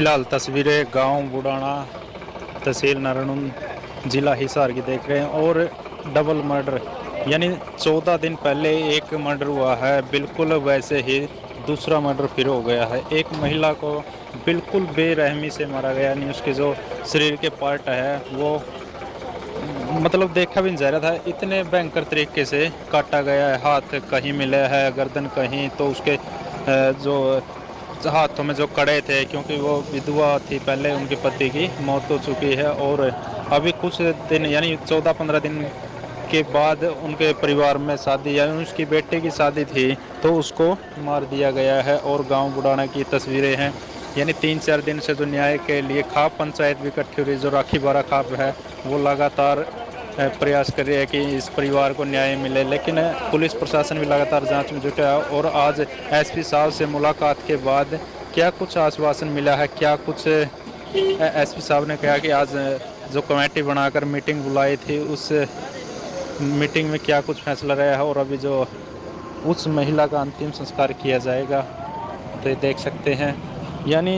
फिलहाल तस्वीरें गांव बुडाना, तहसील नारायण, ज़िला हिसार की देख रहे हैं। और डबल मर्डर, यानी 14 दिन पहले एक मर्डर हुआ है, बिल्कुल वैसे ही दूसरा मर्डर फिर हो गया है। एक महिला को बिल्कुल बेरहमी से मारा गया, यानी उसके जो शरीर के पार्ट है वो मतलब देखा भी नहीं जा रहा था, इतने भयंकर तरीके से काटा गया है। हाथ कहीं मिला है, गर्दन कहीं, तो उसके जो हाथों में जो कड़े थे, क्योंकि वो विधवा थी पहले, उनके पति की मौत हो चुकी है। और अभी कुछ दिन यानी 14-15 दिन के बाद उनके परिवार में शादी, यानी उसकी बेटे की शादी थी, तो उसको मार दिया गया है। और गांव बुडाना की तस्वीरें हैं, यानी 3-4 दिन से जो न्याय के लिए खाप पंचायत भी इकट्ठी हो रही, जो राखी बारा खाप है, वो लगातार प्रयास कर रही है कि इस परिवार को न्याय मिले। लेकिन पुलिस प्रशासन भी लगातार जांच में जुटा है। और आज एसपी साहब से मुलाकात के बाद क्या कुछ आश्वासन मिला है, क्या कुछ एसपी साहब ने कहा कि आज जो कमेटी बनाकर मीटिंग बुलाई थी, उस मीटिंग में क्या कुछ फैसला रहा है, और अभी जो उस महिला का अंतिम संस्कार किया जाएगा, तो ये देख सकते हैं। यानी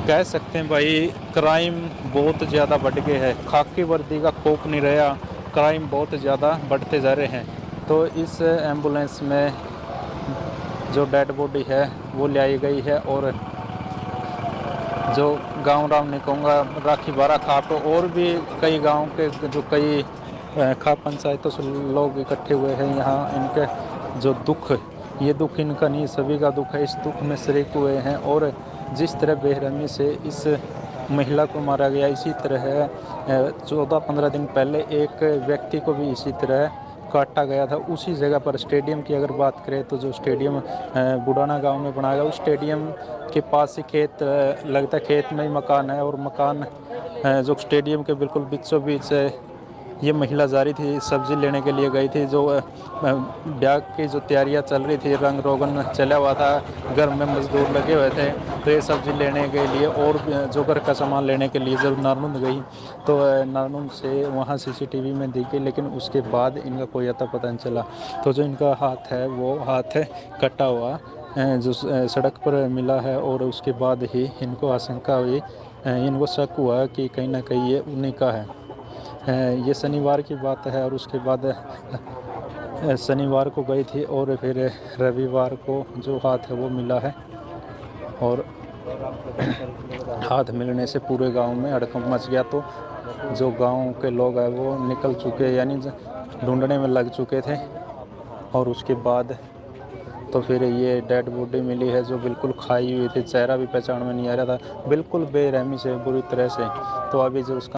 कह सकते हैं भाई, क्राइम बहुत ज़्यादा बढ़ गए है, खाकी वर्दी का खौफ नहीं रहा, क्राइम बहुत ज़्यादा बढ़ते जा रहे हैं। तो इस एम्बुलेंस में जो डेड बॉडी है वो ले आई गई है। और जो गांव राम नहीं कहूँगा, राखी बारा खाप, और भी कई गांव के जो कई खाप पंचायतों से लोग इकट्ठे हुए हैं यहाँ, इनके जो दुख, ये दुख इनका नहीं, सभी का दुख है, इस दुख में शरीक हुए हैं। और जिस तरह बेरहमी से इस महिला को मारा गया, इसी तरह 14-15 दिन पहले एक व्यक्ति को भी इसी तरह काटा गया था, उसी जगह पर। स्टेडियम की अगर बात करें तो जो स्टेडियम बुडाना गांव में बनाया गया, उस स्टेडियम के पास ही खेत लगता है, खेत में ही मकान है। और मकान जो स्टेडियम के बिल्कुल बीचों बीच ये महिला जा रही थी, सब्जी लेने के लिए गई थी। जो ब्याह की जो तैयारियां चल रही थी, रंग रोगन चला हुआ था, घर में मजदूर लगे हुए थे, तो ये सब्जी लेने के लिए और जो घर का सामान लेने के लिए जब नारनूंद गई, तो नारनूंद से वहाँ सीसीटीवी में दिख गई, लेकिन उसके बाद इनका कोई अता पता नहीं चला। तो जो इनका हाथ है वो हाथ है कटा हुआ जो सड़क पर मिला है। और उसके बाद ही इनको आशंका हुई, इनको शक हुआ कि कहीं ना कहीं ये उन्हीं का है। ये शनिवार की बात है। और उसके बाद शनिवार को गई थी, और फिर रविवार को जो हाथ है वो मिला है। और हाथ मिलने से पूरे गांव में हड़कंप मच गया। तो जो गांव के लोग हैं वो निकल चुके, यानी ढूंढने में लग चुके थे। और उसके बाद तो फिर ये डेड बॉडी मिली है, जो बिल्कुल खाई हुई थी, चेहरा भी पहचान में नहीं आ रहा था, बिल्कुल बेरहमी से, बुरी तरह से। तो अभी जो उसका